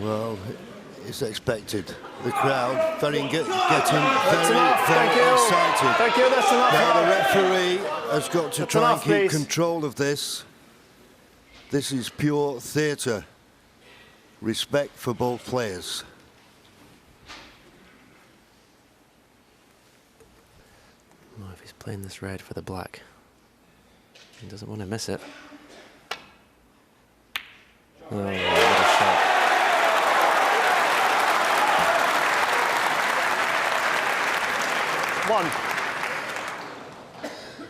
Well, it's expected. The crowd getting very excited. Thank you, that's enough. Now the referee has got to try and keep control of this. This is pure theatre. Respect for both players. Well, if he's playing this red for the black, he doesn't want to miss it. Oh, what a shot. One.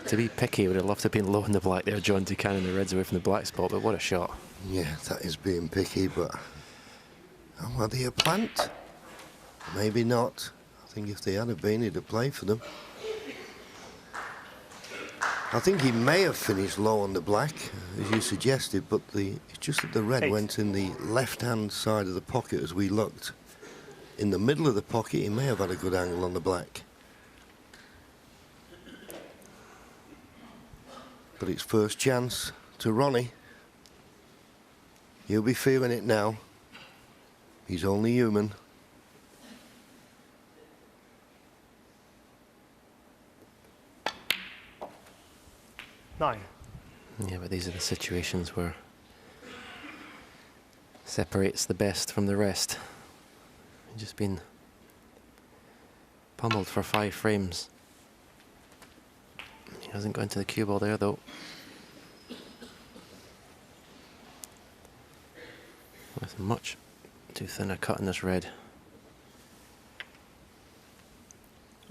To be picky, would have loved to have been low in the black there, John, to cannon the reds away from the black spot, but what a shot. Yeah, that is being picky, but are they a plant? Maybe not. I think if they had been, he'd have played for them. I think he may have finished low on the black, as you suggested, but it's just that the red went in the left-hand side of the pocket as we looked. In the middle of the pocket, he may have had a good angle on the black. But it's first chance to Ronnie. He'll be feeling it now. He's only human. Nine. Yeah, but these are the situations where separates the best from the rest. He's just been pummeled for 5 frames. He hasn't gone to the cue ball there, though. With much too thin a cut in this red.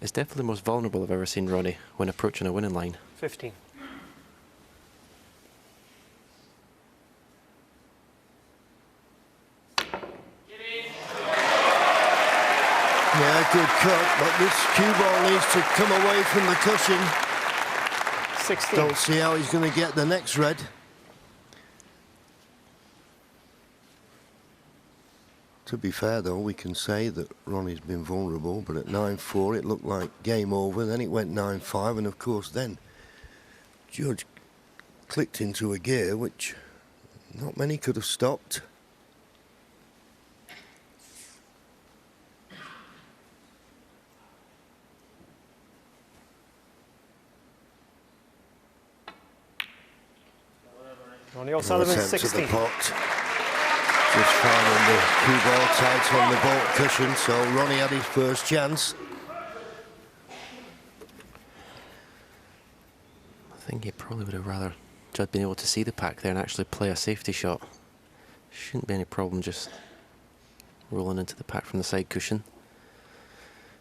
It's definitely the most vulnerable I've ever seen Ronnie when approaching a winning line. 15. Yeah, good cut, but this cue ball needs to come away from the cushion. 16. Don't see how he's going to get the next red. To be fair, though, we can say that Ronnie's been vulnerable, but at 9-4 it looked like game over, then it went 9-5, and of course then Judge clicked into a gear which not many could have stopped. Ronnie O'Sullivan, Attempt at 16. the pot. Just finding the cue ball tight on the ball cushion, so Ronnie had his first chance. I think he probably would have rather Judd been able to see the pack there and actually play a safety shot. Shouldn't be any problem just rolling into the pack from the side cushion.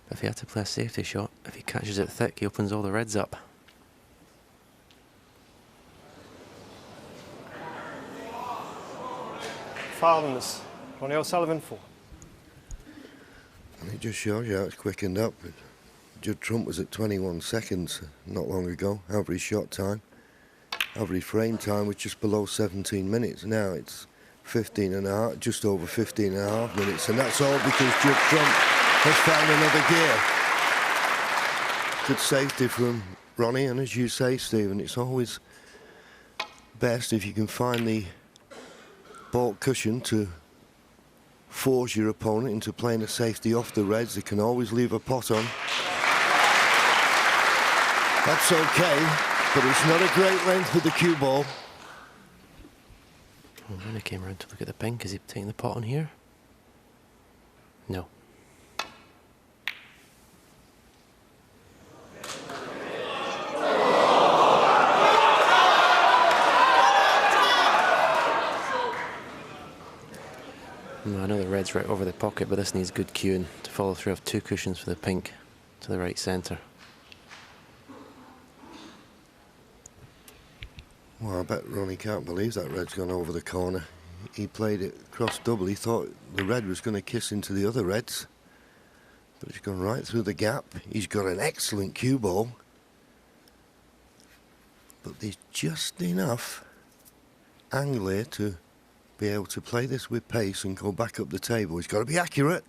But if he had to play a safety shot, if he catches it thick, he opens all the reds up. Foul on this. Ronnie O'Sullivan, 4. And it just shows you how it's quickened up. Judd Trump was at 21 seconds not long ago, average shot time. Average frame time was just below 17 minutes. Now it's 15 and a half, just over 15 and a half minutes, and that's all because Judd Trump has found another gear. Good safety from Ronnie, and as you say, Stephen, it's always best if you can find the ball cushion to force your opponent into playing a safety off the reds. They can always leave a pot on. That's okay, but it's not a great length with the cue ball. Well, when I came around to look at the pink, is he taking the pot on here? No. I know the red's right over the pocket, but this needs good cueing to follow through. Of 2 cushions for the pink to the right centre. Well, I bet Ronnie can't believe that red's gone over the corner. He played it cross double. He thought the red was going to kiss into the other reds, but it's gone right through the gap. He's got an excellent cue ball, but there's just enough angle here to be able to play this with pace and go back up the table. He's got to be accurate.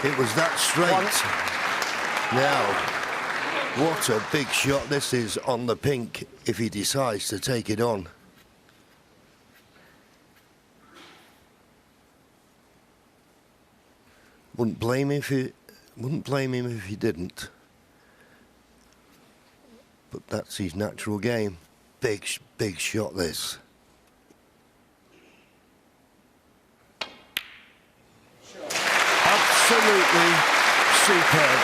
It was that straight. Now, what a big shot this is on the pink if he decides to take it on. Wouldn't blame him if he didn't. But that's his natural game. Big shot this. Absolutely superb.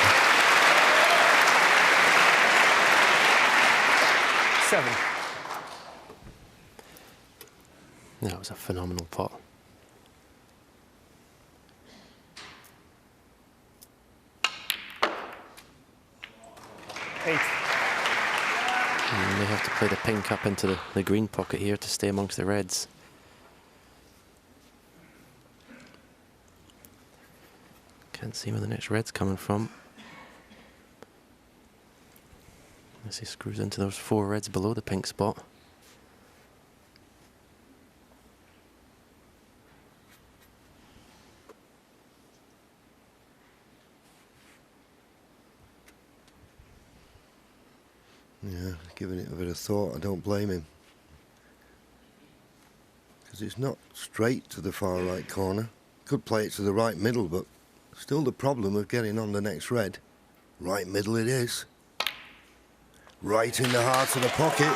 7. That was a phenomenal pot. 8. You may have to play the pink up into the green pocket here to stay amongst the reds. Can't see where the next red's coming from. As he screws into those 4 reds below the pink spot. Yeah, giving it a bit of thought, I don't blame him. Because it's not straight to the far right corner. Could play it to the right middle, but still the problem of getting on the next red. Right middle it is. Right in the heart of the pocket.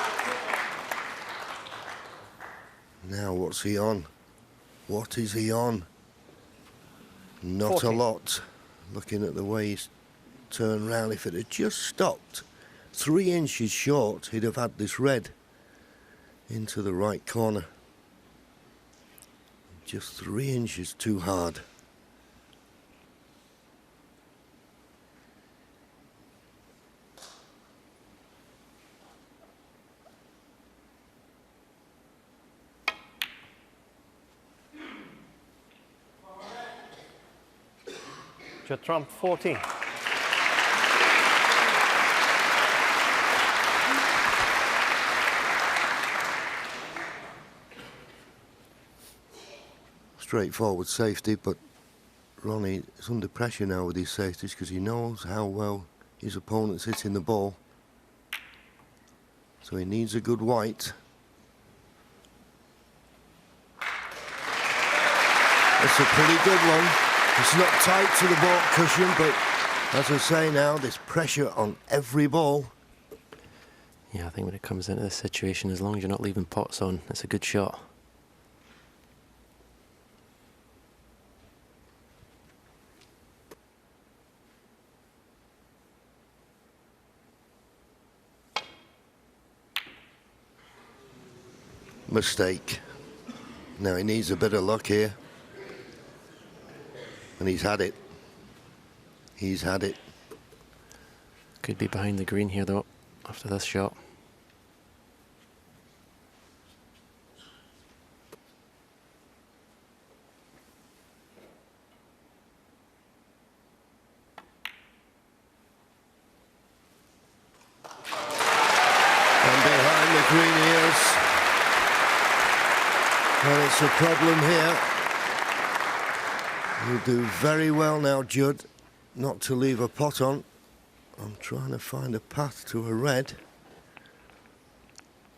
Now what's he on? What is he on? Not 40. a lot. Looking at the way he's turned round, if it had just stopped 3 inches short, he'd have had this red into the right corner. Just 3 inches too hard. Judd Trump 14. Straightforward safety, but Ronnie is under pressure now with his safeties because he knows how well his opponent's hitting the ball. So he needs a good white. It's a pretty good one. It's not tight to the ball cushion, but as I say now, there's pressure on every ball. Yeah, I think when it comes into this situation, as long as you're not leaving pots on, it's a good shot. Mistake. Now he needs a bit of luck here. And he's had it. He's had it. Could be behind the green here though, after this shot. And behind the green ears. And it's a problem here. You do very well now, Judd, not to leave a pot on. I'm trying to find a path to a red.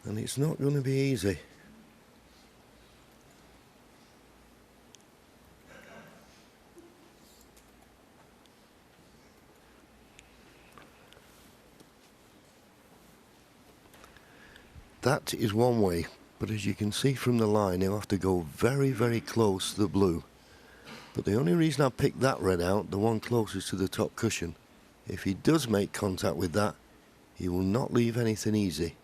And it's not going to be easy. That is one way, but as you can see from the line, he'll have to go very, very close to the blue. But the only reason I picked that red out, the one closest to the top cushion, if he does make contact with that, he will not leave anything easy.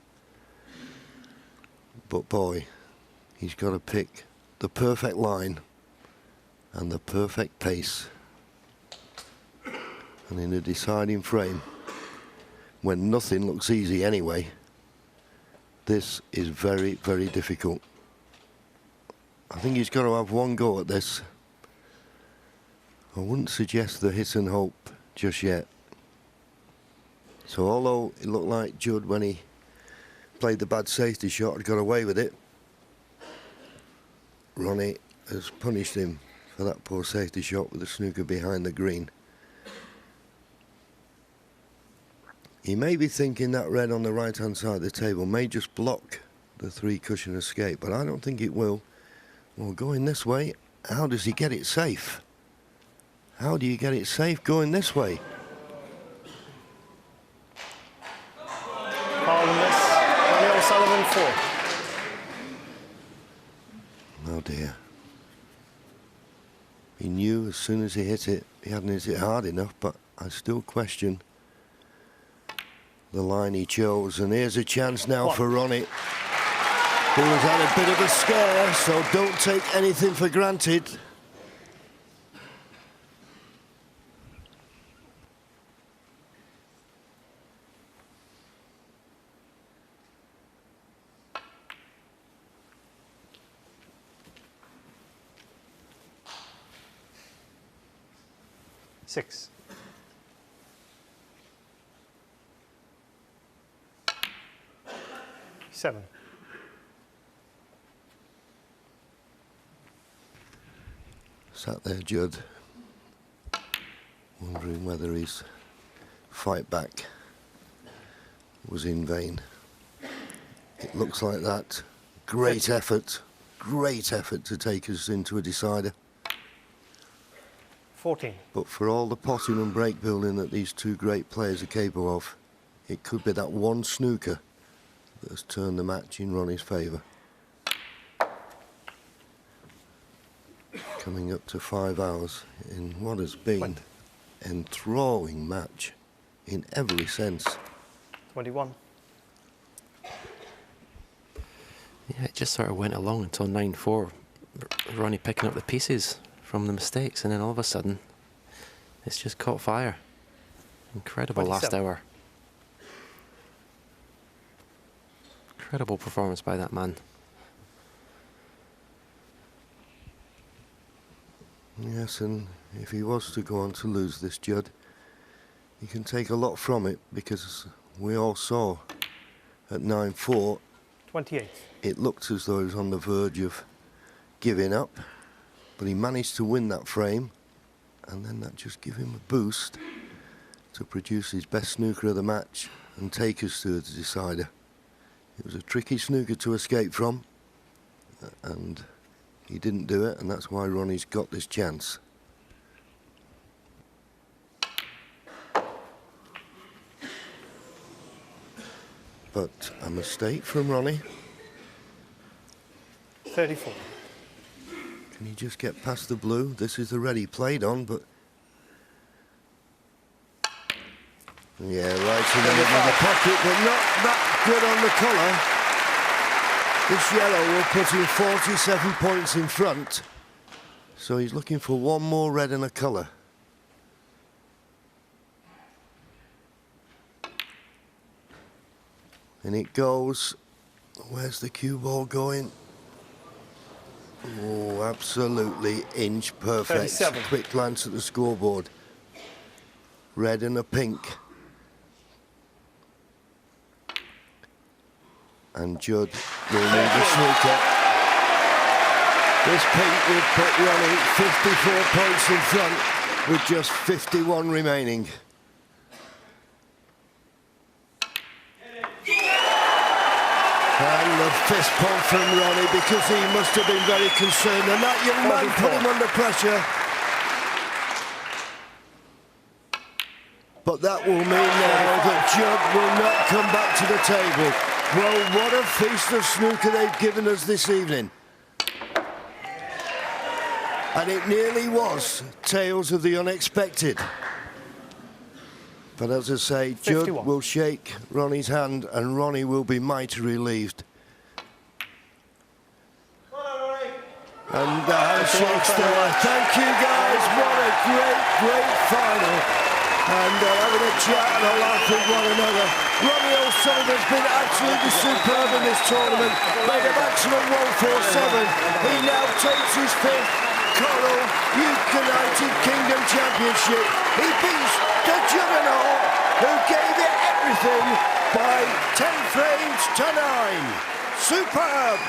But boy, he's got to pick the perfect line and the perfect pace. And in a deciding frame, when nothing looks easy anyway, this is very, very difficult. I think he's got to have one go at this. I wouldn't suggest the hit and hope just yet. So although it looked like Judd, when he played the bad safety shot, had got away with it, Ronnie has punished him for that poor safety shot with the snooker behind the green. He may be thinking that red on the right-hand side of the table may just block the 3 cushion escape, but I don't think it will. Well, going this way, how does he get it safe? How do you get it safe going this way? Harmless. Ronnie O'Sullivan 4. Oh dear. He knew as soon as he hit it, he hadn't hit it hard enough, but I still question the line he chose. And here's a chance now for Ronnie, who has had a bit of a scare, so don't take anything for granted. Six. Seven. Sat there, Judd, wondering whether his fight back was in vain. It looks like that. Great effort to take us into a decider. 14. But for all the potting and break building that these two great players are capable of, it could be that one snooker that has turned the match in Ronnie's favour. Coming up to 5 hours in what has been an enthralling match in every sense. 21. Yeah, it just sort of went along until 9-4. Ronnie picking up the pieces from the mistakes, and then all of a sudden it's just caught fire. Incredible 27. last hour. Incredible performance by that man. Yes, and if he was to go on to lose this, Judd, he can take a lot from it, because we all saw at 9-4 28. it looked as though he was on the verge of giving up, but he managed to win that frame, and then that just gave him a boost to produce his best snooker of the match and take us to the decider. It was a tricky snooker to escape from, and he didn't do it, and that's why Ronnie's got this chance. But a mistake from Ronnie. 34. Can he just get past the blue? This is the red he played on, but... yeah, right in the middle of the pocket, but not that good on the colour. This yellow will put him 47 points in front. So he's looking for one more red and a colour. And it goes. Where's the cue ball going? Oh, absolutely inch perfect. 37. Quick glance at the scoreboard. Red and a pink. And Judd will need a snooker. This pink would put Ronnie 54 points in front with just 51 remaining. And the fist pump from Ronnie, because he must have been very concerned, and that young man put him under pressure. But that will mean now that Judd will not come back to the table. Well, what a feast of snooker they've given us this evening. And it nearly was tales of the unexpected. But as I say, 51. Judd will shake Ronnie's hand, and Ronnie will be mighty relieved. And the handshake's there. Thank you, guys. What a great final. And having a chat and a laugh with one another. Ronnie O'Sullivan's been absolutely superb in this tournament. Made a maximum 147. He now takes his fifth Coral United Kingdom Championship. He beats the juggernaut who gave it everything by 10 frames to 9. Superb!